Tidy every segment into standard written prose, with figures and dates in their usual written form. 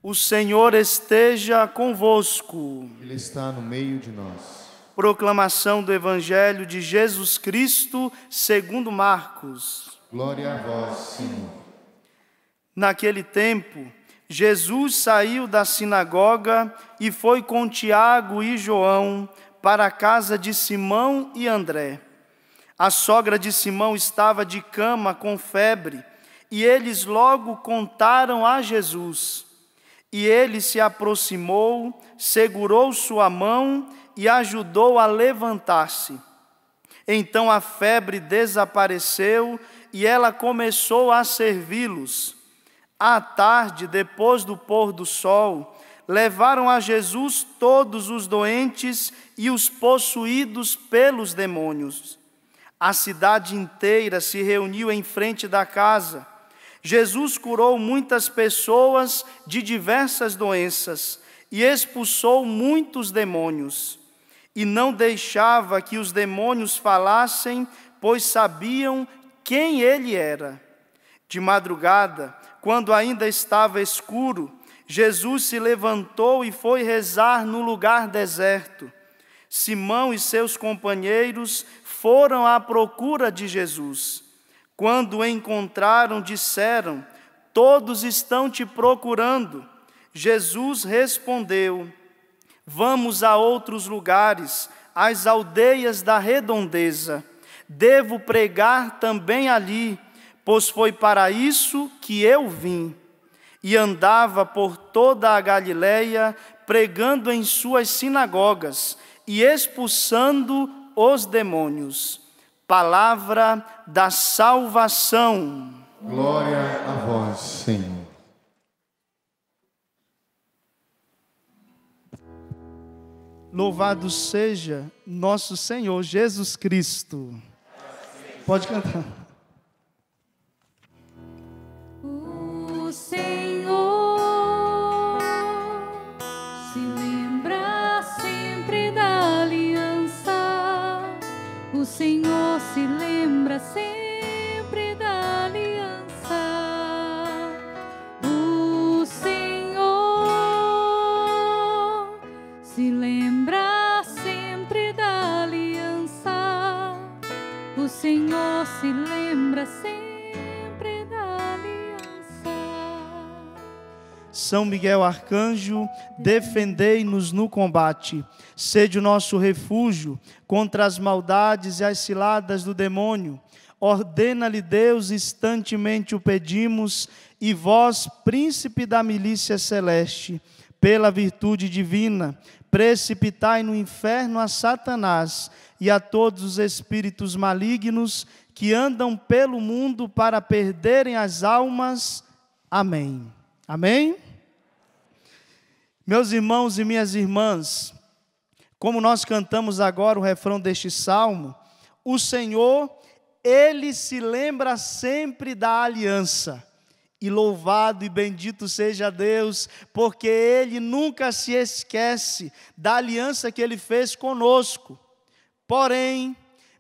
O Senhor esteja convosco. Ele está no meio de nós. Proclamação do Evangelho de Jesus Cristo segundo Marcos. Glória a vós, Senhor. Naquele tempo, Jesus saiu da sinagoga e foi com Tiago e João para a casa de Simão e André. A sogra de Simão estava de cama com febre, e eles logo contaram a Jesus. E ele se aproximou, segurou sua mão e ajudou a levantar-se. Então a febre desapareceu e ela começou a servi-los. À tarde, depois do pôr do sol, levaram a Jesus todos os doentes e os possuídos pelos demônios. A cidade inteira se reuniu em frente da casa. Jesus curou muitas pessoas de diversas doenças e expulsou muitos demônios. E não deixava que os demônios falassem, pois sabiam quem ele era. De madrugada, quando ainda estava escuro, Jesus se levantou e foi rezar no lugar deserto. Simão e seus companheiros foram à procura de Jesus. Quando o encontraram, disseram: "Todos estão te procurando." Jesus respondeu: "Vamos a outros lugares, às aldeias da redondeza. Devo pregar também ali, pois foi para isso que eu vim." E andava por toda a Galileia, pregando em suas sinagogas e expulsando os demônios. Palavra da salvação. Glória a vós, Senhor. Louvado seja nosso Senhor Jesus Cristo. Pode cantar. O Senhor se lembra sempre da aliança. O Senhor se lembra sempre da aliança. O Senhor se lembra sempre da aliança. O Senhor se lembra sempre da aliança. São Miguel Arcanjo, defendei-nos no combate. Sede o nosso refúgio contra as maldades e as ciladas do demônio. Ordena-lhe Deus, instantemente o pedimos, e vós, príncipe da milícia celeste, pela virtude divina, precipitai no inferno a Satanás e a todos os espíritos malignos que andam pelo mundo para perderem as almas. Amém. Amém? Meus irmãos e minhas irmãs, como nós cantamos agora o refrão deste salmo, o Senhor, Ele se lembra sempre da aliança. E louvado e bendito seja Deus, porque Ele nunca se esquece da aliança que Ele fez conosco. Porém,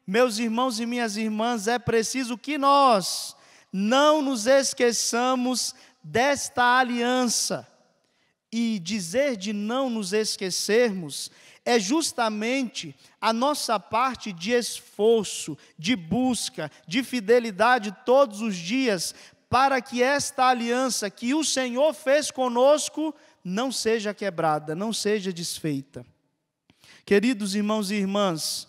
meus irmãos e minhas irmãs, é preciso que nós não nos esqueçamos desta aliança. E dizer de não nos esquecermos é justamente a nossa parte de esforço, de busca, de fidelidade todos os dias, para que esta aliança que o Senhor fez conosco não seja quebrada, não seja desfeita. Queridos irmãos e irmãs,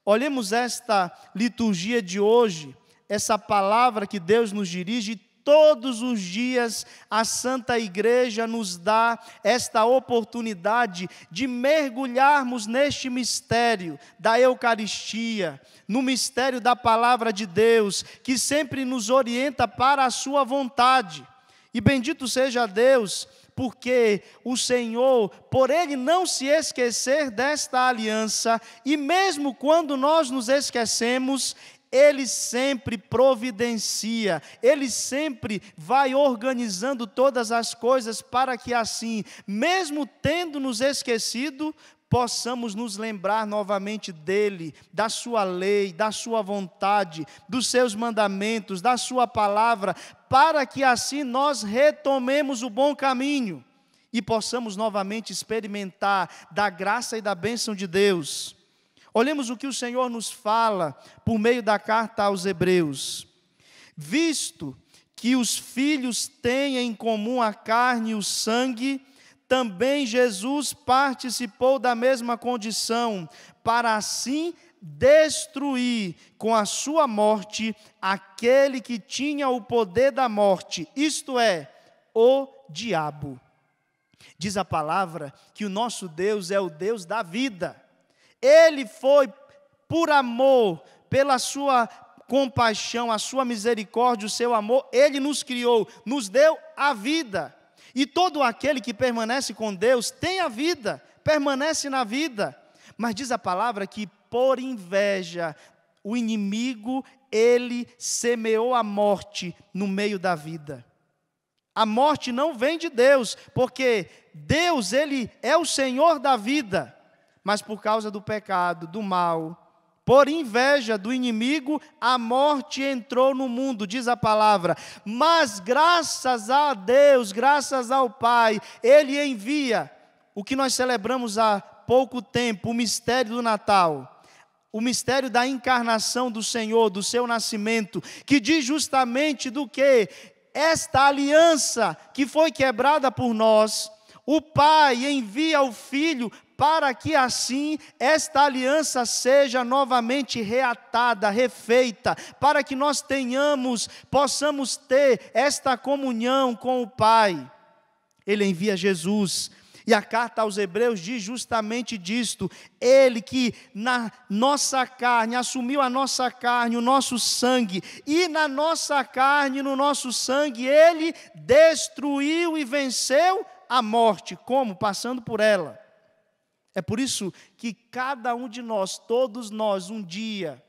olhemos esta liturgia de hoje, essa palavra que Deus nos dirige. Todos os dias a Santa Igreja nos dá esta oportunidade de mergulharmos neste mistério da Eucaristia, no mistério da Palavra de Deus, que sempre nos orienta para a sua vontade. E bendito seja Deus, porque o Senhor, por Ele não se esquecer desta aliança, e mesmo quando nós nos esquecemos, Ele sempre providencia, Ele sempre vai organizando todas as coisas para que assim, mesmo tendo nos esquecido, possamos nos lembrar novamente dEle, da sua lei, da sua vontade, dos seus mandamentos, da sua palavra, para que assim nós retomemos o bom caminho. e possamos novamente experimentar da graça e da bênção de Deus. Olhemos o que o Senhor nos fala por meio da carta aos Hebreus. Visto que os filhos têm em comum a carne e o sangue, também Jesus participou da mesma condição, para assim destruir com a sua morte aquele que tinha o poder da morte, isto é, o diabo. Diz a palavra que o nosso Deus é o Deus da vida. Ele foi, por amor, pela sua compaixão, a sua misericórdia, o seu amor, Ele nos criou, nos deu a vida. E todo aquele que permanece com Deus tem a vida, permanece na vida. Mas diz a palavra que por inveja, o inimigo, ele semeou a morte no meio da vida. A morte não vem de Deus, porque Deus, Ele é o Senhor da vida. Mas por causa do pecado, do mal, por inveja do inimigo, a morte entrou no mundo, diz a palavra. Mas graças a Deus, graças ao Pai, Ele envia o que nós celebramos há pouco tempo, o mistério do Natal. O mistério da encarnação do Senhor, do seu nascimento, que diz justamente do que esta aliança que foi quebrada por nós, o Pai envia o Filho para que assim esta aliança seja novamente reatada, refeita, para que nós possamos ter esta comunhão com o Pai. Ele envia Jesus. E a carta aos Hebreus diz justamente disto, Ele que na nossa carne, assumiu a nossa carne, o nosso sangue, e na nossa carne, no nosso sangue, Ele destruiu e venceu a morte. Como? Passando por ela. É por isso que cada um de nós, todos nós, um dia,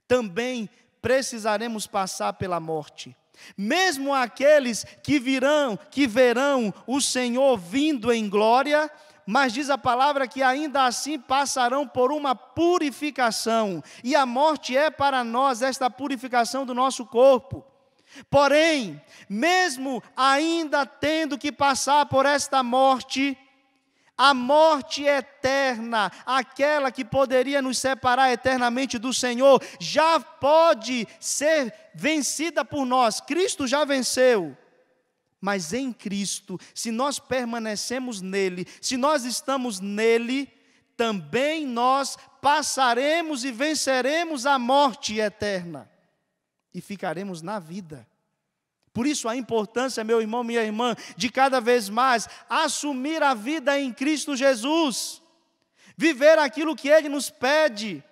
também precisaremos passar pela morte. Mesmo aqueles que verão o Senhor vindo em glória, mas diz a palavra que ainda assim passarão por uma purificação, e a morte é para nós esta purificação do nosso corpo. Porém, mesmo ainda tendo que passar por esta morte, a morte eterna, aquela que poderia nos separar eternamente do Senhor, já pode ser vencida por nós. Cristo já venceu. Mas em Cristo, se nós permanecemos nele, se nós estamos nele, também nós passaremos e venceremos a morte eterna. E ficaremos na vida. Por isso a importância, meu irmão, minha irmã, de cada vez mais assumir a vida em Cristo Jesus, viver aquilo que Ele nos pede,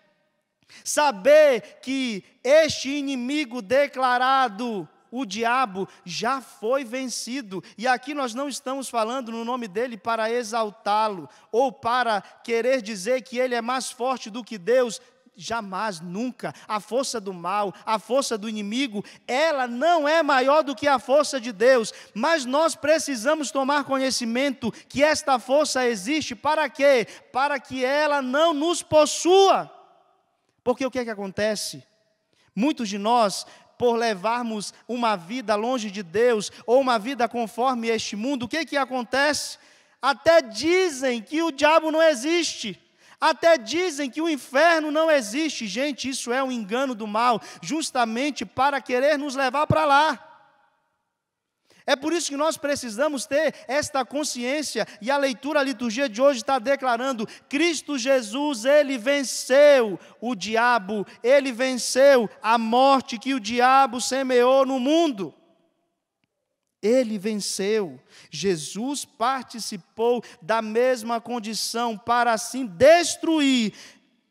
saber que este inimigo declarado, o diabo, já foi vencido. E aqui nós não estamos falando no nome dele para exaltá-lo, ou para querer dizer que ele é mais forte do que Deus. Jamais, nunca. A força do mal, a força do inimigo, ela não é maior do que a força de Deus. Mas nós precisamos tomar conhecimento que esta força existe para quê? Para que ela não nos possua. Porque o que é que acontece? Muitos de nós, por levarmos uma vida longe de Deus, ou uma vida conforme este mundo, o que é que acontece? Até dizem que o diabo não existe. Até dizem que o inferno não existe. Gente, isso é um engano do mal, justamente para querer nos levar para lá. É por isso que nós precisamos ter esta consciência, e a leitura, a liturgia de hoje está declarando, Cristo Jesus, Ele venceu o diabo, Ele venceu a morte que o diabo semeou no mundo. Ele venceu. Jesus participou da mesma condição para assim destruir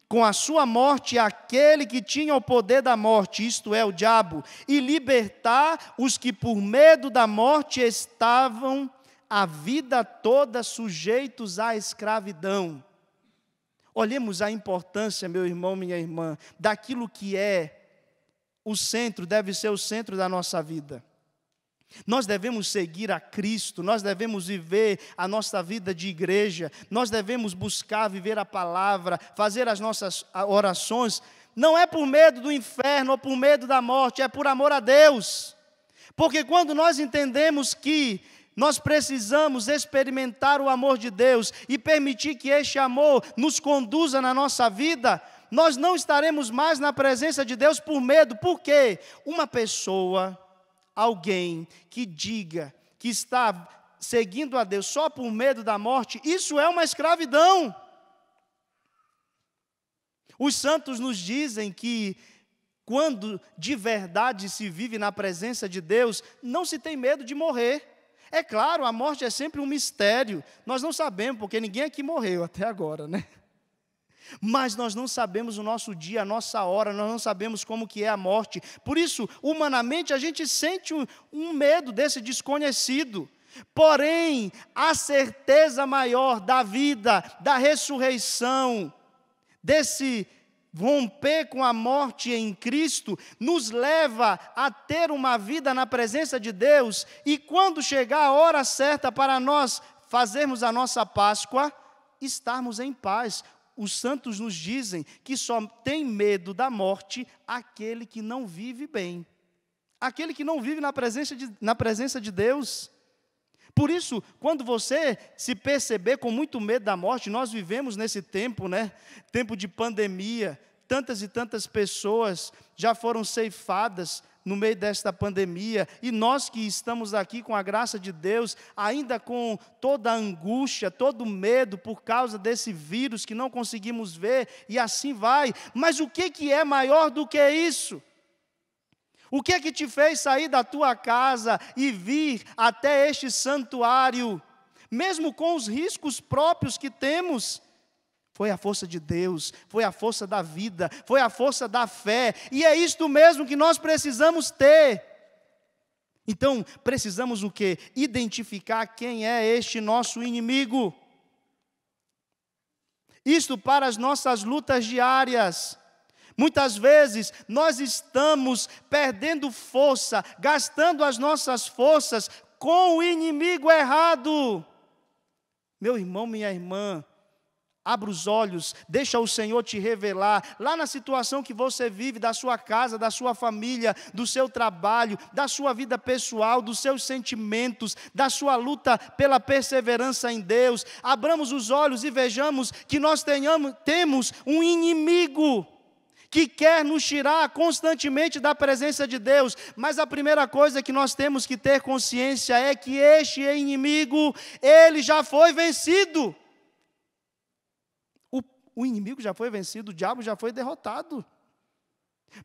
com a sua morte aquele que tinha o poder da morte, isto é, o diabo, e libertar os que por medo da morte estavam a vida toda sujeitos à escravidão. Olhemos a importância, meu irmão, minha irmã, daquilo que é o centro, deve ser o centro da nossa vida. Nós devemos seguir a Cristo, nós devemos viver a nossa vida de igreja, nós devemos buscar viver a palavra, fazer as nossas orações, não é por medo do inferno ou por medo da morte, é por amor a Deus. Porque quando nós entendemos que nós precisamos experimentar o amor de Deus e permitir que este amor nos conduza na nossa vida, nós não estaremos mais na presença de Deus por medo. Por quê? Uma pessoa, alguém que diga que está seguindo a Deus só por medo da morte, isso é uma escravidão. Os santos nos dizem que quando de verdade se vive na presença de Deus, não se tem medo de morrer. É claro, a morte é sempre um mistério. Nós não sabemos, porque ninguém aqui morreu até agora, né? Mas nós não sabemos o nosso dia, a nossa hora, nós não sabemos como que é a morte. Por isso, humanamente, a gente sente um medo desse desconhecido. Porém, a certeza maior da vida, da ressurreição, desse romper com a morte em Cristo, nos leva a ter uma vida na presença de Deus, e quando chegar a hora certa para nós fazermos a nossa Páscoa, estarmos em paz. Os santos nos dizem que só tem medo da morte aquele que não vive bem, aquele que não vive na presença de Deus. Por isso, quando você se perceber com muito medo da morte, nós vivemos nesse tempo, né? Tempo de pandemia, tantas e tantas pessoas já foram ceifadas no meio desta pandemia, e nós que estamos aqui com a graça de Deus, ainda com toda a angústia, todo o medo por causa desse vírus que não conseguimos ver, e assim vai. Mas o que é maior do que isso? O que é que te fez sair da tua casa e vir até este santuário, mesmo com os riscos próprios que temos? Foi a força de Deus, foi a força da vida, foi a força da fé, e é isto mesmo que nós precisamos ter. Então, precisamos o quê? Identificar quem é este nosso inimigo. Isto para as nossas lutas diárias. Muitas vezes nós estamos perdendo força, gastando as nossas forças com o inimigo errado. Meu irmão, minha irmã, abra os olhos, deixa o Senhor te revelar, lá na situação que você vive, da sua casa, da sua família, do seu trabalho, da sua vida pessoal, dos seus sentimentos, da sua luta pela perseverança em Deus. Abramos os olhos e vejamos que nós temos um inimigo que quer nos tirar constantemente da presença de Deus. Mas a primeira coisa que nós temos que ter consciência é que este inimigo, ele já foi vencido. O inimigo já foi vencido, o diabo já foi derrotado.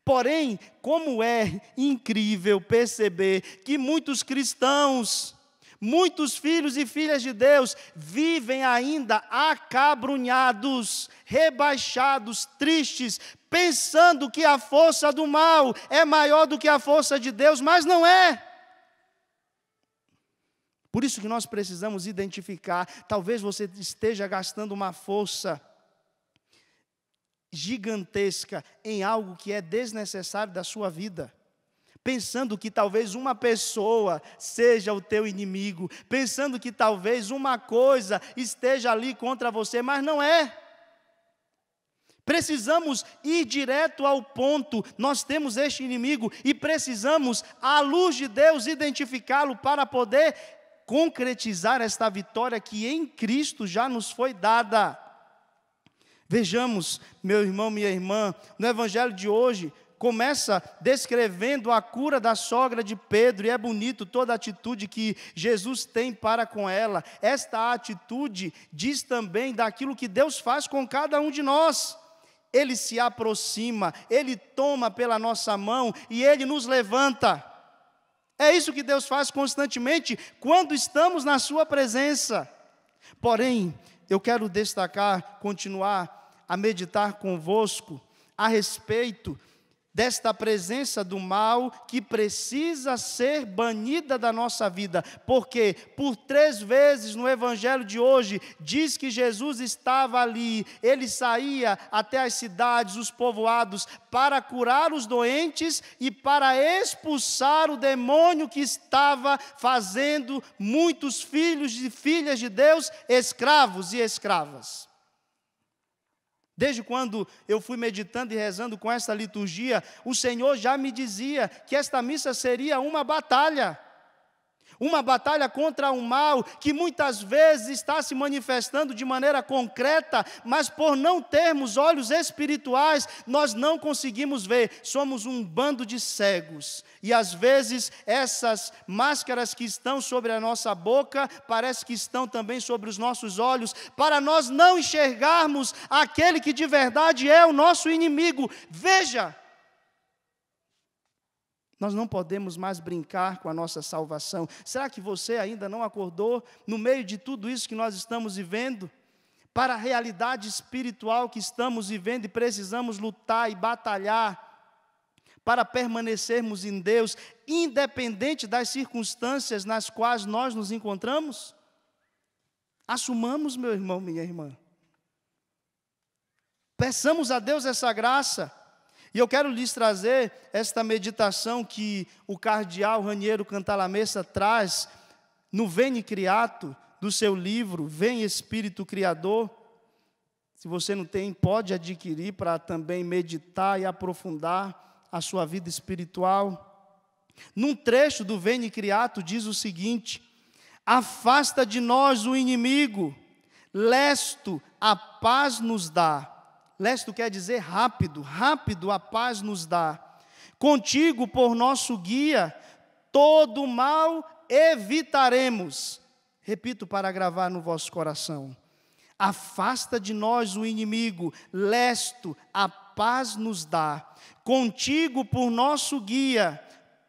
Porém, como é incrível perceber que muitos cristãos, muitos filhos e filhas de Deus vivem ainda acabrunhados, rebaixados, tristes, pensando que a força do mal é maior do que a força de Deus, mas não é. Por isso que nós precisamos identificar, talvez você esteja gastando uma força gigantesca em algo que é desnecessário da sua vida, pensando que talvez uma pessoa seja o teu inimigo, pensando que talvez uma coisa esteja ali contra você, mas não é. Precisamos ir direto ao ponto. Nós temos este inimigo e precisamos, à luz de Deus, identificá-lo para poder concretizar esta vitória que em Cristo já nos foi dada. Vejamos, meu irmão, minha irmã, no evangelho de hoje, começa descrevendo a cura da sogra de Pedro, e é bonito toda a atitude que Jesus tem para com ela. Esta atitude diz também daquilo que Deus faz com cada um de nós. Ele se aproxima, Ele toma pela nossa mão e Ele nos levanta. É isso que Deus faz constantemente quando estamos na sua presença. Porém, eu quero destacar, continuar a meditar convosco a respeito desta presença do mal que precisa ser banida da nossa vida, porque por 3 vezes no evangelho de hoje diz que Jesus estava ali, ele saía até as cidades, os povoados, para curar os doentes e para expulsar o demônio que estava fazendo muitos filhos e filhas de Deus escravos e escravas. Desde quando eu fui meditando e rezando com esta liturgia, o Senhor já me dizia que esta missa seria uma batalha contra o mal, que muitas vezes está se manifestando de maneira concreta, mas por não termos olhos espirituais, nós não conseguimos ver, somos um bando de cegos, e às vezes essas máscaras que estão sobre a nossa boca, parece que estão também sobre os nossos olhos, para nós não enxergarmos aquele que de verdade é o nosso inimigo. Veja, nós não podemos mais brincar com a nossa salvação. Será que você ainda não acordou no meio de tudo isso que nós estamos vivendo? Para a realidade espiritual que estamos vivendo e precisamos lutar e batalhar para permanecermos em Deus, independente das circunstâncias nas quais nós nos encontramos? Assumamos, meu irmão, minha irmã. Peçamos a Deus essa graça. E eu quero lhes trazer esta meditação que o cardeal Raniero Cantalamessa traz no Veni Creato, do seu livro Vem Espírito Criador. Se você não tem, pode adquirir para também meditar e aprofundar a sua vida espiritual. Num trecho do Veni Creato diz o seguinte: afasta de nós o inimigo, lesto a paz nos dá. Lesto quer dizer rápido, rápido a paz nos dá. Contigo, por nosso guia, todo mal evitaremos. Repito para gravar no vosso coração. Afasta de nós o inimigo, lesto a paz nos dá. Contigo, por nosso guia,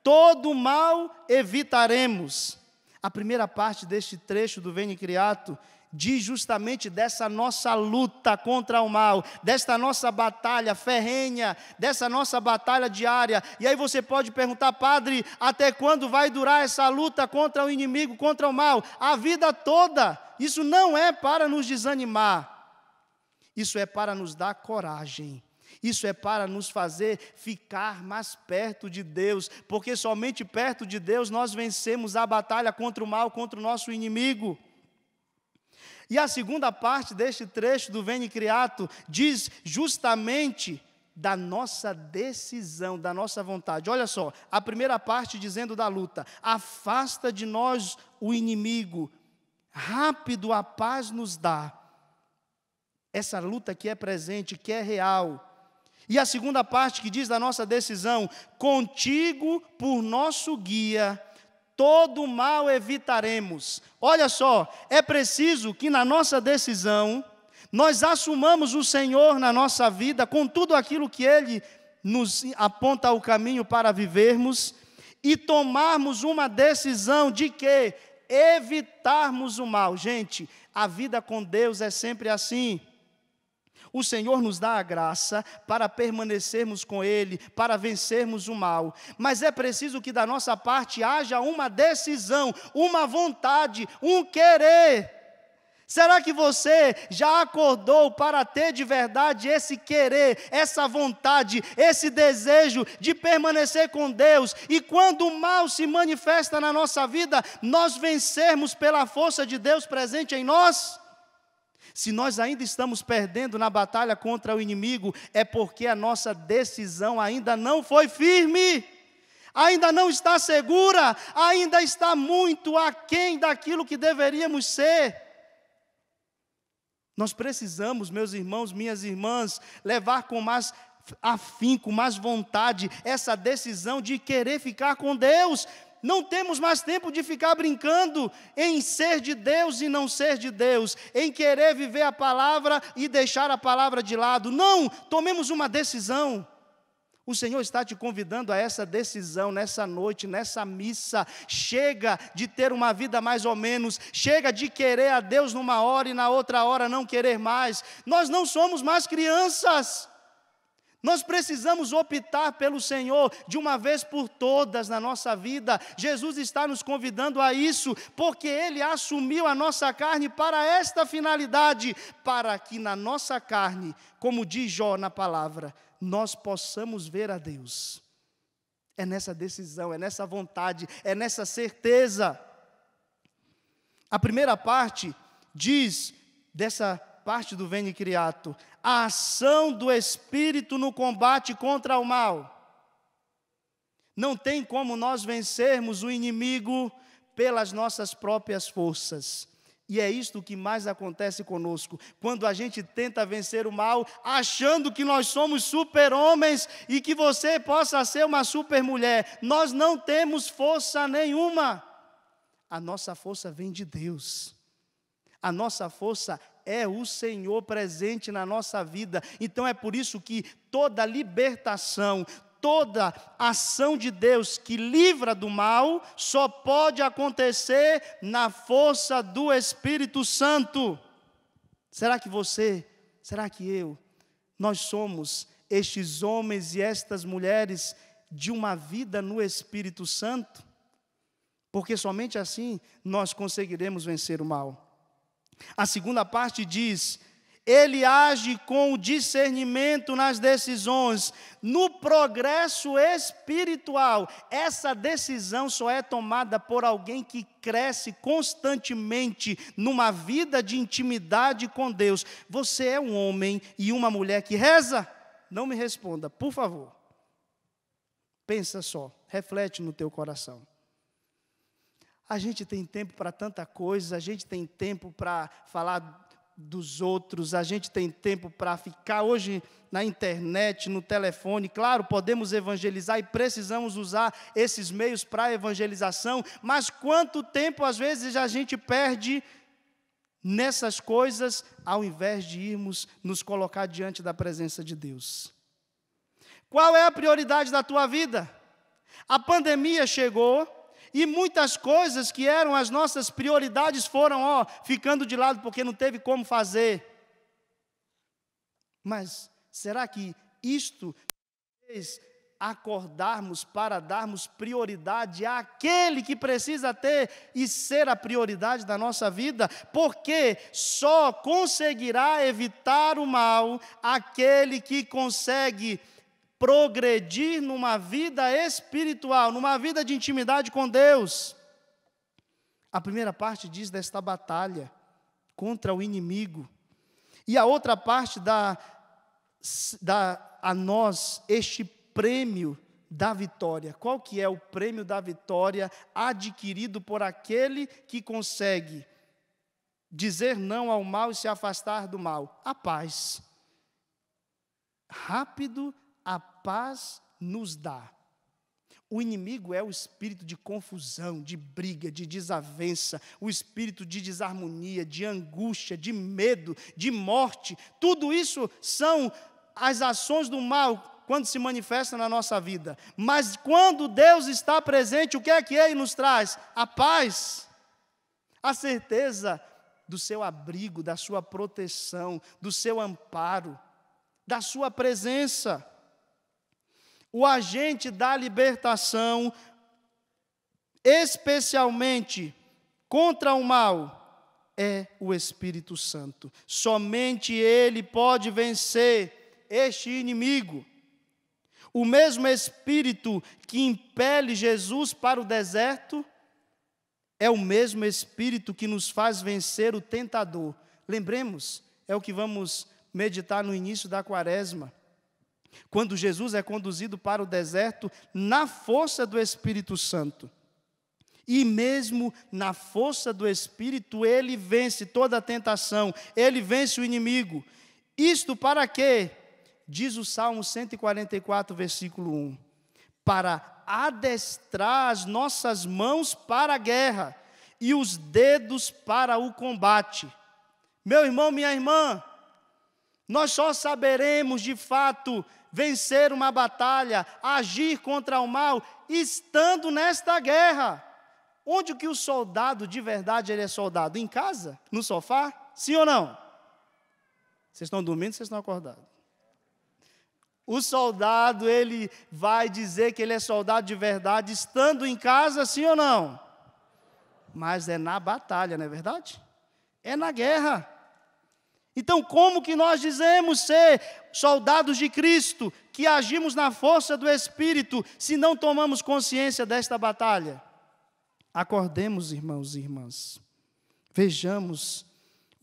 todo mal evitaremos. A primeira parte deste trecho do Veni Creato diz justamente dessa nossa luta contra o mal, desta nossa batalha ferrenha, dessa nossa batalha diária. E aí você pode perguntar: padre, até quando vai durar essa luta contra o inimigo, contra o mal? A vida toda. Isso não é para nos desanimar, isso é para nos dar coragem. Isso é para nos fazer ficar mais perto de Deus, porque somente perto de Deus nós vencemos a batalha contra o mal, contra o nosso inimigo. E a segunda parte deste trecho do Veni Creato diz justamente da nossa decisão, da nossa vontade. Olha só, a primeira parte dizendo da luta: afasta de nós o inimigo, rápido a paz nos dá. Essa luta que é presente, que é real. E a segunda parte que diz da nossa decisão: contigo por nosso guia, todo mal evitaremos. Olha só, é preciso que na nossa decisão, nós assumamos o Senhor na nossa vida, com tudo aquilo que Ele nos aponta o caminho para vivermos, e tomarmos uma decisão de que evitarmos o mal. Gente, a vida com Deus é sempre assim. O Senhor nos dá a graça para permanecermos com Ele, para vencermos o mal. Mas é preciso que da nossa parte haja uma decisão, uma vontade, um querer. Será que você já acordou para ter de verdade esse querer, essa vontade, esse desejo de permanecer com Deus? E quando o mal se manifesta na nossa vida, nós vencermos pela força de Deus presente em nós? Se nós ainda estamos perdendo na batalha contra o inimigo, é porque a nossa decisão ainda não foi firme, ainda não está segura, ainda está muito aquém daquilo que deveríamos ser. Nós precisamos, meus irmãos, minhas irmãs, levar com mais afinco, mais vontade, essa decisão de querer ficar com Deus. Não temos mais tempo de ficar brincando em ser de Deus e não ser de Deus, em querer viver a palavra e deixar a palavra de lado. Não, tomemos uma decisão. O Senhor está te convidando a essa decisão nessa noite, nessa missa. Chega de ter uma vida mais ou menos, chega de querer a Deus numa hora e na outra hora não querer mais. Nós não somos mais crianças. Nós precisamos optar pelo Senhor de uma vez por todas na nossa vida. Jesus está nos convidando a isso, porque Ele assumiu a nossa carne para esta finalidade, para que na nossa carne, como diz Jó na palavra, nós possamos ver a Deus. É nessa decisão, é nessa vontade, é nessa certeza. A primeira parte diz dessa parte do Veni Creator, a ação do Espírito no combate contra o mal. Não tem como nós vencermos o inimigo pelas nossas próprias forças. E é isto que mais acontece conosco, quando a gente tenta vencer o mal, achando que nós somos super-homens e que você possa ser uma super-mulher. Nós não temos força nenhuma. A nossa força vem de Deus. A nossa força é o Senhor presente na nossa vida. Então é por isso que toda libertação, toda ação de Deus que livra do mal, só pode acontecer na força do Espírito Santo. Será que você, será que eu, nós somos estes homens e estas mulheres de uma vida no Espírito Santo? Porque somente assim nós conseguiremos vencer o mal. A segunda parte diz: ele age com discernimento nas decisões, no progresso espiritual. Essa decisão só é tomada por alguém que cresce constantemente numa vida de intimidade com Deus. Você é um homem e uma mulher que reza? Não me responda, por favor. Pensa só, reflete no teu coração. A gente tem tempo para tanta coisa, a gente tem tempo para falar dos outros, a gente tem tempo para ficar hoje na internet, no telefone. Claro, podemos evangelizar e precisamos usar esses meios para evangelização, mas quanto tempo às vezes a gente perde nessas coisas, ao invés de irmos nos colocar diante da presença de Deus? Qual é a prioridade da tua vida? A pandemia chegou e muitas coisas que eram as nossas prioridades foram ficando de lado porque não teve como fazer. Mas será que isto fez acordarmos para darmos prioridade àquele que precisa ter e ser a prioridade da nossa vida? Porque só conseguirá evitar o mal aquele que consegue progredir numa vida espiritual, numa vida de intimidade com Deus. A primeira parte diz desta batalha contra o inimigo. E a outra parte dá a nós este prêmio da vitória. Qual que é o prêmio da vitória adquirido por aquele que consegue dizer não ao mal e se afastar do mal? A paz. Rápido a paz nos dá. O inimigo é o espírito de confusão, de briga, de desavença, o espírito de desarmonia, de angústia, de medo, de morte. Tudo isso são as ações do mal quando se manifestam na nossa vida. Mas quando Deus está presente, o que é que Ele nos traz? A paz, a certeza do seu abrigo, da sua proteção, do seu amparo, da sua presença. O agente da libertação, especialmente contra o mal, é o Espírito Santo. Somente Ele pode vencer este inimigo. O mesmo Espírito que impele Jesus para o deserto é o mesmo Espírito que nos faz vencer o tentador. Lembremos, é o que vamos meditar no início da quaresma. Quando Jesus é conduzido para o deserto na força do Espírito Santo. E mesmo na força do Espírito, ele vence toda a tentação, ele vence o inimigo. Isto para quê? Diz o Salmo 144, versículo 1. Para adestrar as nossas mãos para a guerra e os dedos para o combate. Meu irmão, minha irmã, nós só saberemos de fato vencer uma batalha, agir contra o mal, estando nesta guerra. Onde que o soldado, de verdade, ele é soldado? Em casa? No sofá? Sim ou não? Vocês estão dormindo, vocês estão acordados? O soldado, ele vai dizer que ele é soldado de verdade, estando em casa, sim ou não? Mas é na batalha, não é verdade? É na guerra. Então, como que nós dizemos ser soldados de Cristo, que agimos na força do Espírito, se não tomamos consciência desta batalha? Acordemos, irmãos e irmãs. Vejamos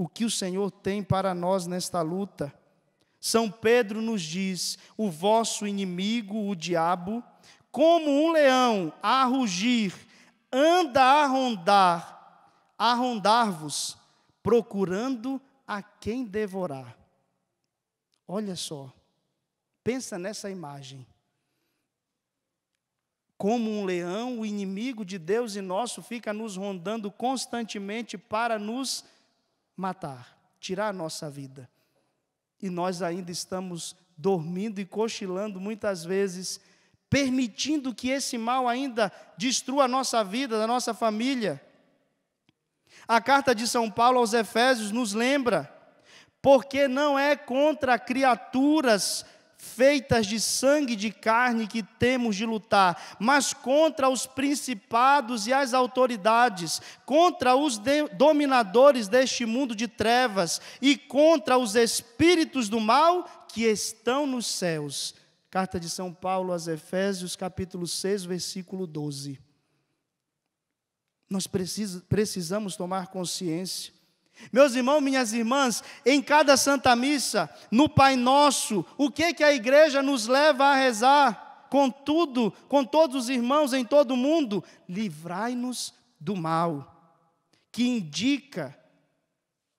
o que o Senhor tem para nós nesta luta. São Pedro nos diz: o vosso inimigo, o diabo, como um leão a rugir, anda a rondar-vos, procurando a quem devorar. Olha só, pensa nessa imagem. Como um leão, o inimigo de Deus e nosso fica nos rondando constantemente para nos matar, tirar a nossa vida. E nós ainda estamos dormindo e cochilando muitas vezes, permitindo que esse mal ainda destrua a nossa vida, da nossa família. A carta de São Paulo aos Efésios nos lembra: porque não é contra criaturas feitas de sangue e de carne que temos de lutar, mas contra os principados e as autoridades, contra os dominadores deste mundo de trevas e contra os espíritos do mal que estão nos céus. Carta de São Paulo aos Efésios, capítulo 6, versículo 12. Nós precisamos tomar consciência. Meus irmãos, minhas irmãs, em cada Santa Missa, no Pai Nosso, o que a igreja nos leva a rezar? Com todos os irmãos em todo o mundo, livrai-nos do mal, que indica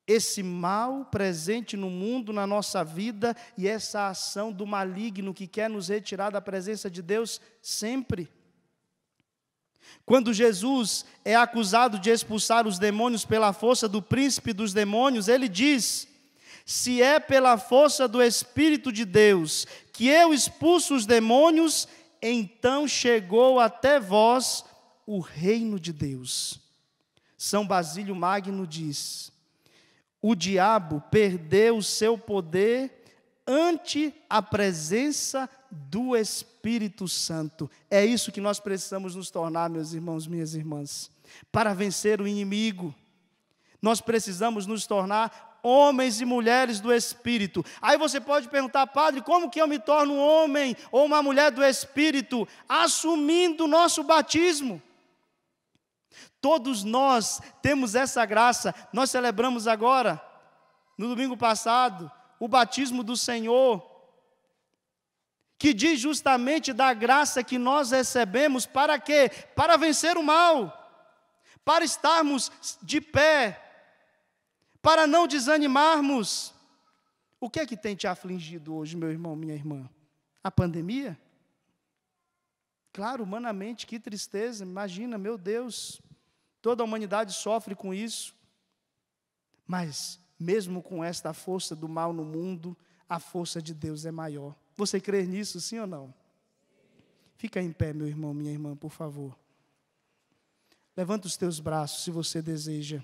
esse mal presente no mundo, na nossa vida, e essa ação do maligno que quer nos retirar da presença de Deus sempre. Quando Jesus é acusado de expulsar os demônios pela força do príncipe dos demônios, ele diz: se é pela força do Espírito de Deus que eu expulso os demônios, então chegou até vós o reino de Deus. São Basílio Magno diz: o diabo perdeu o seu poder ante a presença do Espírito Santo. É isso que nós precisamos nos tornar, meus irmãos, minhas irmãs. Para vencer o inimigo, nós precisamos nos tornar homens e mulheres do Espírito. Aí você pode perguntar: padre, como que eu me torno um homem ou uma mulher do Espírito? Assumindo o nosso batismo. Todos nós temos essa graça. Nós celebramos agora, no domingo passado, o batismo do Senhor, que diz justamente da graça que nós recebemos. Para quê? Para vencer o mal, para estarmos de pé, para não desanimarmos. O que é que tem te afligido hoje, meu irmão, minha irmã? A pandemia? Claro, humanamente, que tristeza, imagina, meu Deus, toda a humanidade sofre com isso. Mas, mesmo com esta força do mal no mundo, a força de Deus é maior. Você crê nisso, sim ou não? Fica em pé, meu irmão, minha irmã, por favor. Levanta os teus braços, se você deseja.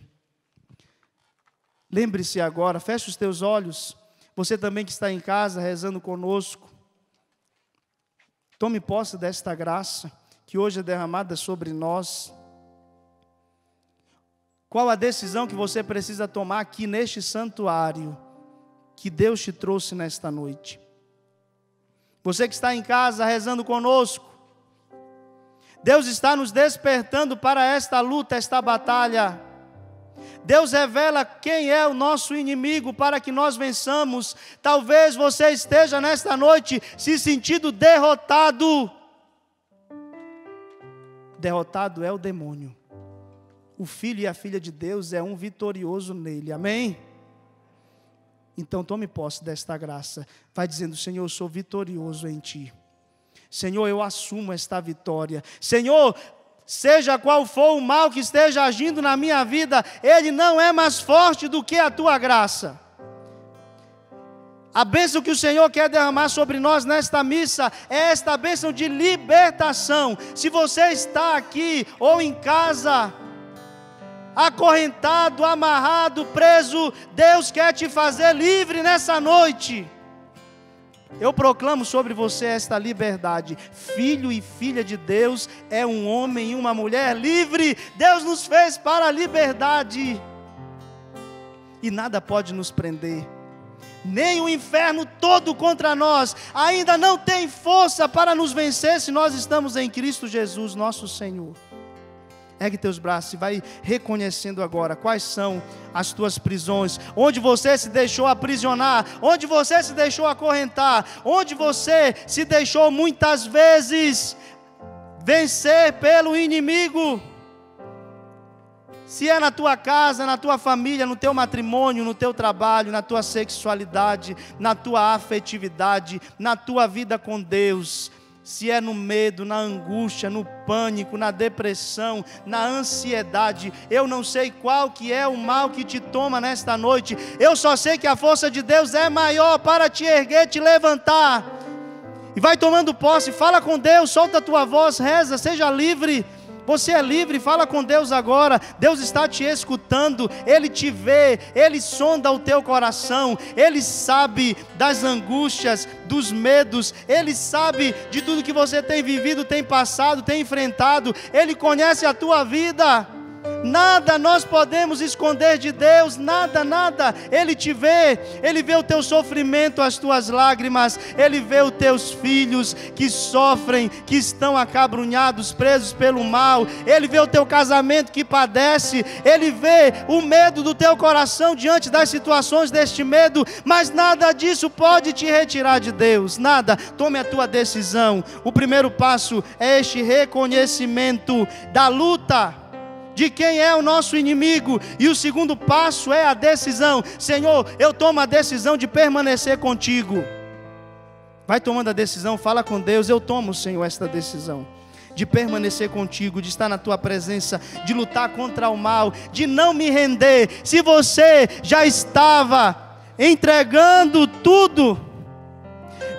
Lembre-se agora, feche os teus olhos. Você também que está em casa, rezando conosco. Tome posse desta graça, que hoje é derramada sobre nós. Qual a decisão que você precisa tomar aqui neste santuário, que Deus te trouxe nesta noite? Você que está em casa rezando conosco, Deus está nos despertando para esta luta, esta batalha. Deus revela quem é o nosso inimigo para que nós vençamos. Talvez você esteja nesta noite se sentindo derrotado. Derrotado é o demônio. O filho e a filha de Deus é um vitorioso nele, amém? Então tome posse desta graça. Vai dizendo: Senhor, eu sou vitorioso em Ti. Senhor, eu assumo esta vitória. Senhor, seja qual for o mal que esteja agindo na minha vida, ele não é mais forte do que a Tua graça. A bênção que o Senhor quer derramar sobre nós nesta missa é esta bênção de libertação. Se você está aqui ou em casa, acorrentado, amarrado, preso, Deus quer te fazer livre nessa noite. Eu proclamo sobre você esta liberdade. Filho e filha de Deus é um homem e uma mulher livre. Deus nos fez para a liberdade. E nada pode nos prender. Nem o inferno todo contra nós ainda não tem força para nos vencer se nós estamos em Cristo Jesus, nosso Senhor. Ergue teus braços e vai reconhecendo agora quais são as tuas prisões, onde você se deixou aprisionar, onde você se deixou acorrentar, onde você se deixou muitas vezes vencer pelo inimigo. Se é na tua casa, na tua família, no teu matrimônio, no teu trabalho, na tua sexualidade, na tua afetividade, na tua vida com Deus, se é no medo, na angústia, no pânico, na depressão, na ansiedade, eu não sei qual que é o mal que te toma nesta noite, eu só sei que a força de Deus é maior para te erguer, te levantar, e vai tomando posse, fala com Deus, solta a tua voz, reza, seja livre. Você é livre, fala com Deus agora. Deus está te escutando, Ele te vê, Ele sonda o teu coração, Ele sabe das angústias, dos medos, Ele sabe de tudo que você tem vivido, tem passado, tem enfrentado, Ele conhece a tua vida. Nada nós podemos esconder de Deus, nada, nada. Ele te vê, Ele vê o teu sofrimento, as tuas lágrimas, Ele vê os teus filhos que sofrem, que estão acabrunhados, presos pelo mal, Ele vê o teu casamento que padece, Ele vê o medo do teu coração diante das situações deste medo, mas nada disso pode te retirar de Deus, nada. Tome a tua decisão. O primeiro passo é este reconhecimento da luta, de quem é o nosso inimigo, e o segundo passo é a decisão. Senhor, eu tomo a decisão de permanecer contigo. Vai tomando a decisão, fala com Deus. Eu tomo, Senhor, esta decisão de permanecer contigo, de estar na tua presença, de lutar contra o mal, de não me render. Se você já estava entregando tudo,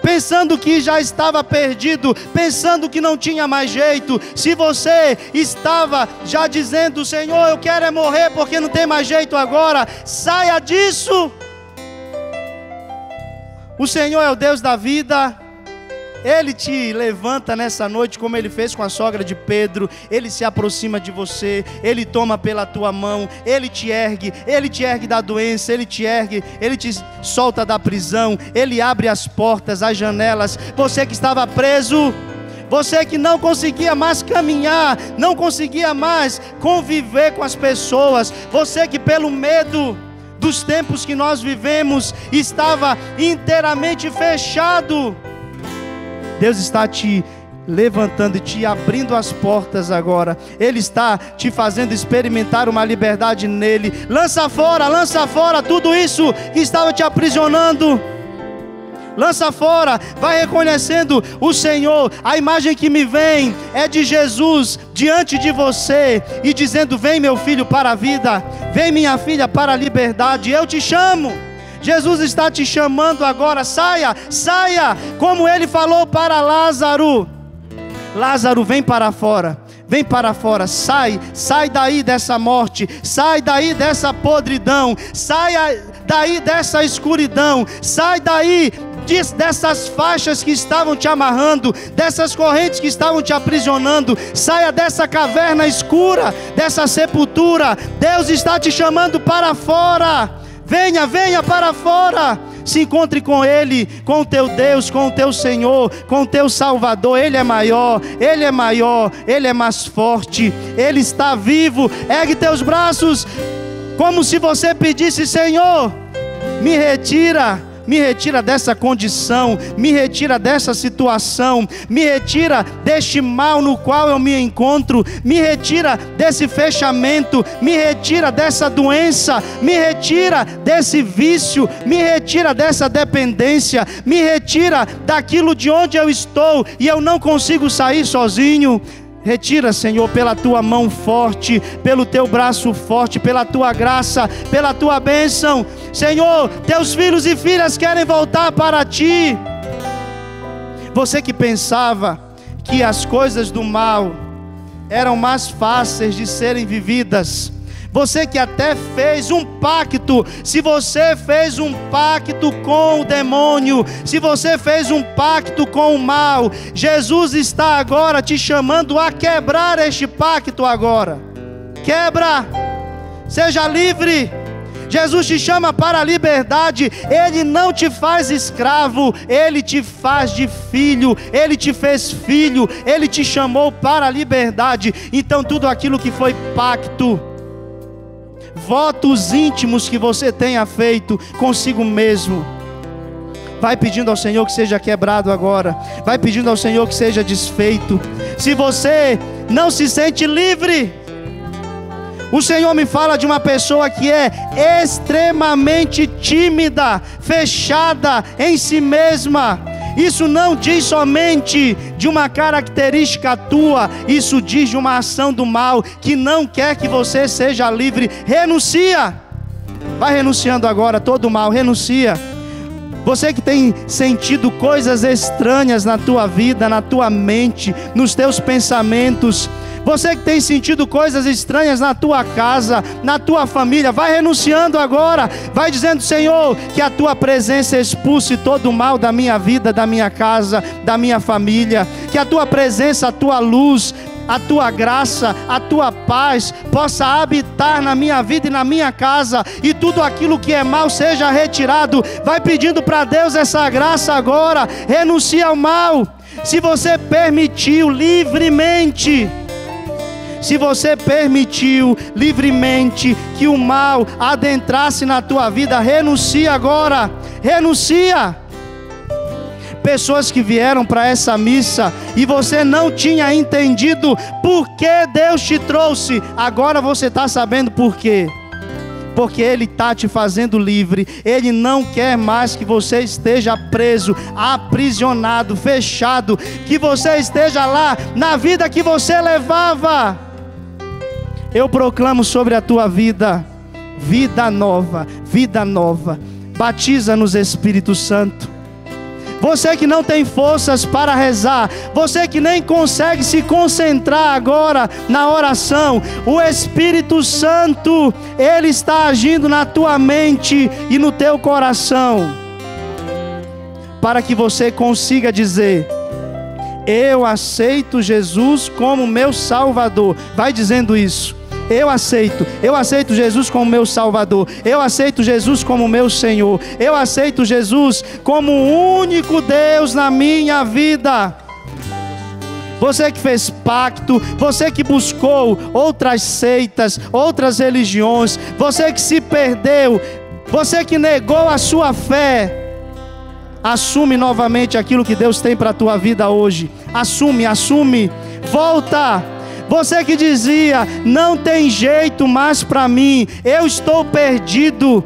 pensando que já estava perdido, pensando que não tinha mais jeito, se você estava já dizendo, Senhor, eu quero é morrer porque não tem mais jeito agora, saia disso. O Senhor é o Deus da vida, Ele te levanta nessa noite como Ele fez com a sogra de Pedro. Ele se aproxima de você, Ele toma pela tua mão, Ele te ergue da doença, Ele te ergue, Ele te solta da prisão, Ele abre as portas, as janelas. Você que estava preso, você que não conseguia mais caminhar, não conseguia mais conviver com as pessoas, você que pelo medo dos tempos que nós vivemos estava inteiramente fechado, Deus está te levantando e te abrindo as portas agora. Ele está te fazendo experimentar uma liberdade nele. Lança fora tudo isso que estava te aprisionando. Lança fora, vai reconhecendo o Senhor. A imagem que me vem é de Jesus diante de você e dizendo, vem meu filho para a vida, vem minha filha para a liberdade, eu te chamo. Jesus está te chamando agora, saia, como Ele falou para Lázaro. Lázaro, vem para fora, sai daí dessa morte, sai daí dessa podridão, saia daí dessa escuridão, sai daí dessas faixas que estavam te amarrando, dessas correntes que estavam te aprisionando, saia dessa caverna escura, dessa sepultura. Deus está te chamando para fora. Venha para fora, se encontre com Ele, com o teu Deus, com o teu Senhor, com o teu Salvador. Ele é maior, Ele é mais forte, Ele está vivo. Ergue teus braços, como se você pedisse, Senhor, me retira dessa condição, me retira dessa situação, me retira deste mal no qual eu me encontro, me retira desse fechamento, me retira dessa doença, me retira desse vício, me retira dessa dependência, me retira daquilo de onde eu estou e eu não consigo sair sozinho. Retira, Senhor, pela tua mão forte, pelo teu braço forte, pela tua graça, pela tua bênção. Senhor, teus filhos e filhas querem voltar para ti. Você que pensava que as coisas do mal eram mais fáceis de serem vividas, você que até fez um pacto, se você fez um pacto com o demônio, se você fez um pacto com o mal, Jesus está agora te chamando a quebrar este pacto agora. Quebra, seja livre, Jesus te chama para a liberdade. Ele não te faz escravo, Ele te faz de filho. Ele te fez filho, Ele te chamou para a liberdade. Então tudo aquilo que foi pacto, votos íntimos que você tenha feito consigo mesmo, vai pedindo ao Senhor que seja quebrado agora. Vai pedindo ao Senhor que seja desfeito. Se você não se sente livre, o Senhor me fala de uma pessoa que é extremamente tímida, fechada em si mesma. Isso não diz somente de uma característica tua, isso diz de uma ação do mal que não quer que você seja livre. Renuncia. Vai renunciando agora todo o mal, renuncia. Você que tem sentido coisas estranhas na tua vida, na tua mente, nos teus pensamentos, você que tem sentido coisas estranhas na tua casa, na tua família, vai renunciando agora. Vai dizendo: Senhor, que a tua presença expulse todo o mal da minha vida, da minha casa, da minha família. Que a tua presença, a tua luz, a tua graça, a tua paz possa habitar na minha vida e na minha casa, e tudo aquilo que é mal seja retirado. Vai pedindo para Deus essa graça agora. Renuncia ao mal. Se você permitiu livremente, se você permitiu livremente que o mal adentrasse na tua vida, renuncia agora, renuncia. Pessoas que vieram para essa missa e você não tinha entendido por que Deus te trouxe, agora você está sabendo por quê. Porque Ele está te fazendo livre. Ele não quer mais que você esteja preso, aprisionado, fechado, que você esteja lá na vida que você levava. Eu proclamo sobre a tua vida, vida nova, vida nova. Batiza-nos, Espírito Santo. Você que não tem forças para rezar, você que nem consegue se concentrar agora na oração, o Espírito Santo, Ele está agindo na tua mente e no teu coração, para que você consiga dizer: eu aceito Jesus como meu Salvador. Vai dizendo isso. Eu aceito Jesus como meu Salvador, eu aceito Jesus como meu Senhor, eu aceito Jesus como o único Deus na minha vida. Você que fez pacto, você que buscou outras seitas, outras religiões, você que se perdeu, você que negou a sua fé, assume novamente aquilo que Deus tem para a tua vida hoje. Assume, volta. Você que dizia: não tem jeito mais para mim, eu estou perdido,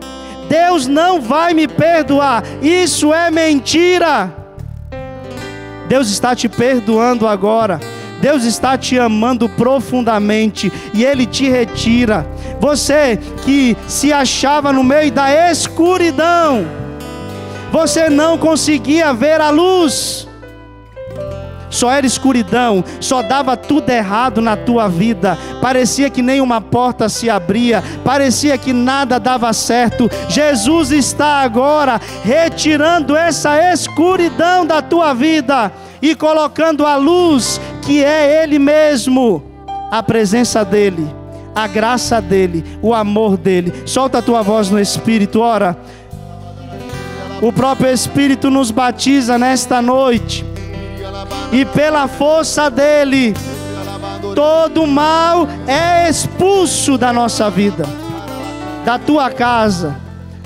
Deus não vai me perdoar, isso é mentira. Deus está te perdoando agora. Deus está te amando profundamente e Ele te retira. Você que se achava no meio da escuridão, você não conseguia ver a luz, só era escuridão, só dava tudo errado na tua vida, parecia que nenhuma porta se abria, parecia que nada dava certo. Jesus está agora retirando essa escuridão da tua vida e colocando a luz, que é Ele mesmo, a presença dEle, a graça dEle, o amor dEle. Solta a tua voz no Espírito, ora. O próprio Espírito nos batiza nesta noite, e pela força dEle, todo mal é expulso da nossa vida, da tua casa,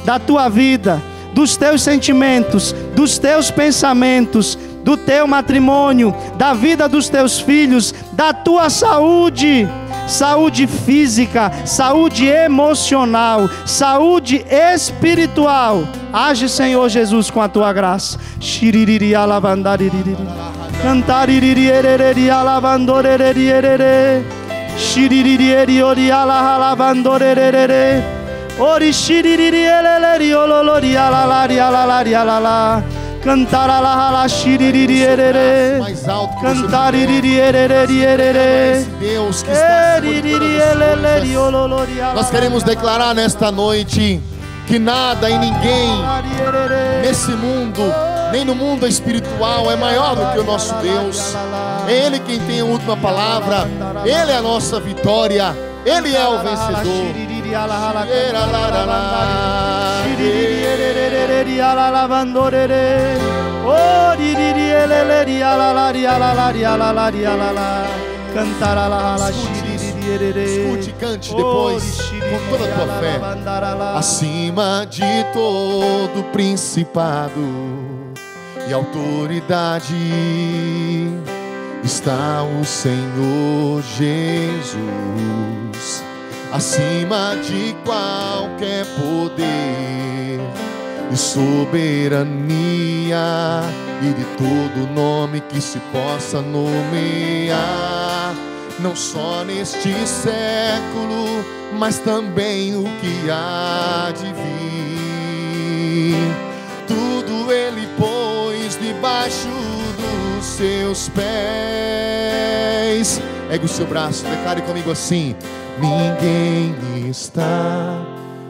da tua vida, dos teus sentimentos, dos teus pensamentos, do teu matrimônio, da vida dos teus filhos, da tua saúde, saúde física, saúde emocional, saúde espiritual. Age, Senhor Jesus, com a tua graça. Cantaririeri alavandorereri, shiririri oriala alavandorerere, ori shiririri eleri ololori alalari alalari alala, cantarala shiririri erere, cantaririri erere erere, Deus que está acima de todas as coisas. Nós queremos declarar nesta noite que nada e ninguém nesse mundo, nem no mundo espiritual, é maior do que o nosso Deus. É Ele quem tem a última palavra, Ele é a nossa vitória, Ele é o vencedor. Escute, cante depois com toda a tua fé. Acima de todo principado e autoridade está o Senhor Jesus, acima de qualquer poder e soberania e de todo nome que se possa nomear, não só neste século, mas também o que há de vir. Tudo Ele pôs debaixo dos seus pés. Ergue o seu braço, declare comigo assim: ninguém está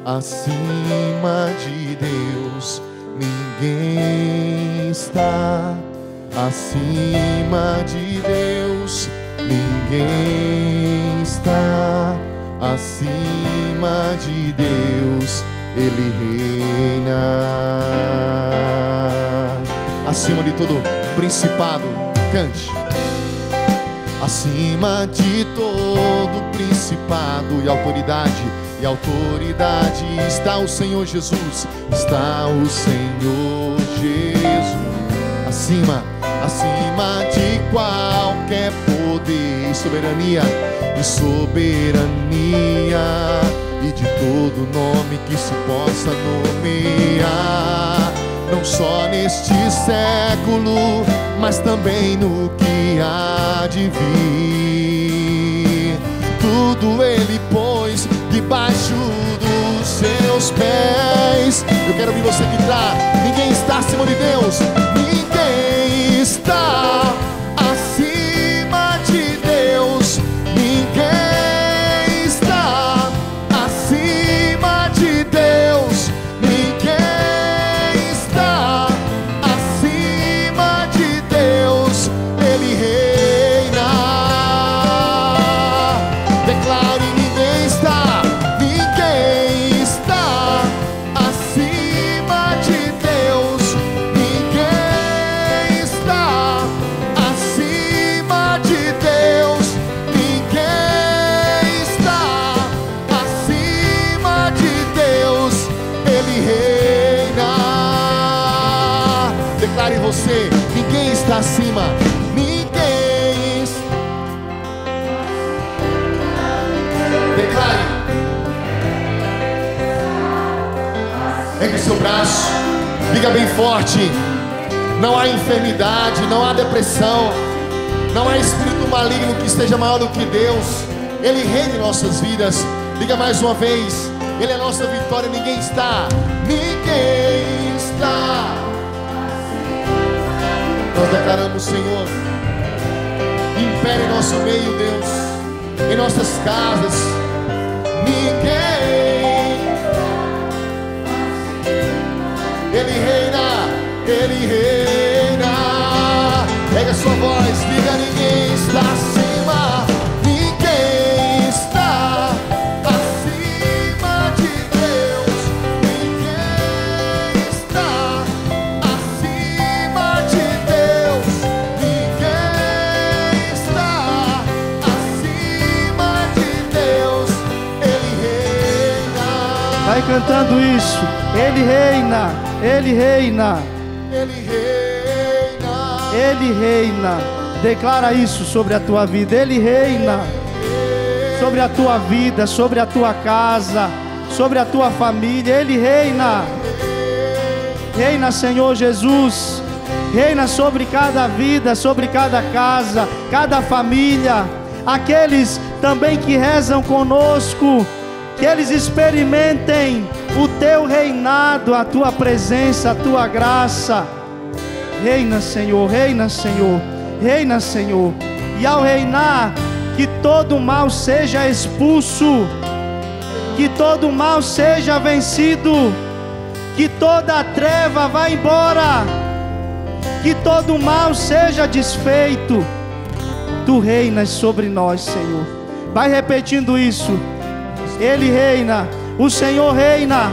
acima de Deus, ninguém está acima de Deus, ninguém está acima de Deus, Ele reina acima de todo principado. Cante. Acima de todo principado e autoridade está o Senhor Jesus, está o Senhor Jesus, acima de qualquer poder e soberania e de todo nome que se possa nomear, não só neste século, mas também no que há de vir. Tudo Ele pôs debaixo dos seus pés. Eu quero ouvir você gritar: ninguém está acima de Deus, ninguém está acima de Deus, ninguém está acima de Deus, ninguém está acima de Deus, Ele reina. Declare: ninguém está acima de Deus, ninguém está acima de Deus, ninguém está acima de Deus, Ele reina. Declare você: ninguém está acima, ninguém está. Declare. Ergue o seu braço, diga bem forte: não há enfermidade, não há depressão, não há espírito maligno que esteja maior do que Deus. Ele reina em nossas vidas. Diga mais uma vez: Ele é a nossa vitória. Ninguém está, ninguém está. Nós declaramos, Senhor, impere em nosso meio, Deus, em nossas casas. Ninguém, Ele reina, Ele reina. Pega a sua voz, diga: ninguém está acima, ninguém está acima de Deus, ninguém está acima de Deus, ninguém está acima de Deus, Ele reina. Vai cantando isso. Ele reina, Ele reina, Ele reina, Ele reina. Declara isso sobre a tua vida. Ele reina sobre a tua vida, sobre a tua casa, sobre a tua família. Ele reina. Reina, Senhor Jesus. Reina sobre cada vida, sobre cada casa, cada família. Aqueles também que rezam conosco, que eles experimentem o teu reinado, a tua presença, a tua graça. Reina, Senhor, reina, Senhor, reina, Senhor. E ao reinar, que todo mal seja expulso, que todo mal seja vencido, que toda treva vá embora, que todo mal seja desfeito. Tu reinas sobre nós, Senhor. Vai repetindo isso. Ele reina, o Senhor reina,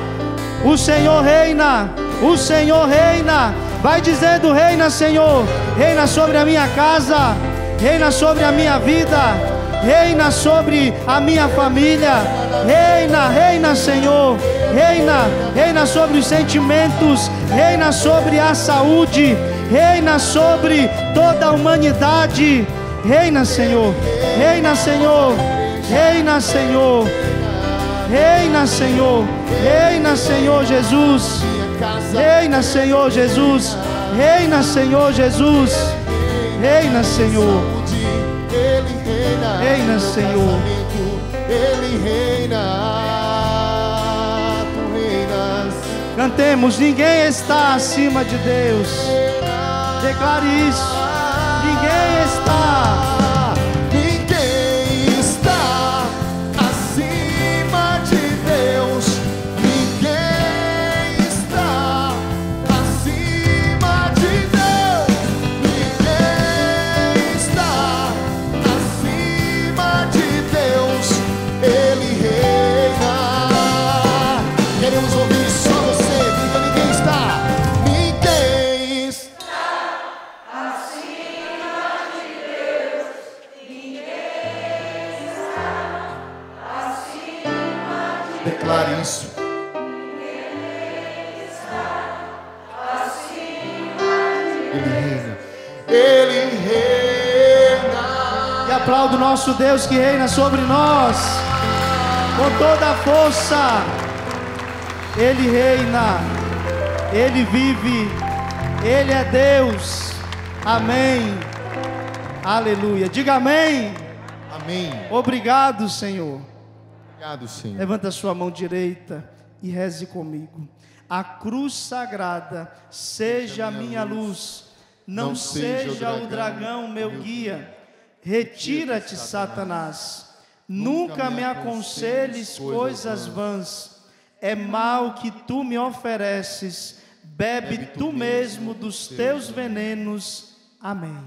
o Senhor reina, o Senhor reina. Vai dizendo: reina, Senhor, reina sobre a minha casa, reina sobre a minha vida, reina sobre a minha família, reina, reina, Senhor, reina, reina sobre os sentimentos, reina sobre a saúde, reina sobre toda a humanidade, reina, Senhor, reina, Senhor, reina, Senhor, reina, Senhor, reina, Senhor Jesus, reina, Senhor Jesus, reina, Senhor Jesus, reina, Senhor, reina, Senhor, Ele reina, tu reinas. Cantemos: ninguém está acima de Deus. Declare isso: ninguém está. Ninguém está acima de Deus. Ninguém está acima de Deus. Ninguém está acima de Deus. Ele reina. Queremos ouvir só você. Diga: ninguém está. Ninguém está acima de Deus. Ninguém está acima de Deus. Declare isso. Ninguém está acima de Deus. Ele reina. Ele reina. E aplauda o nosso Deus que reina sobre nós com toda a força. Ele reina, Ele vive, Ele é Deus. Amém. Aleluia. Diga amém. Amém. Obrigado, Senhor. Obrigado, Senhor. Levanta a sua mão direita e reze comigo. A cruz sagrada seja a minha luz, não seja o dragão meu guia. Retira-te, Satanás. Nunca me aconselhes coisas vãs. É mal que tu me ofereces. Bebe tu mesmo dos teus venenos. Amém.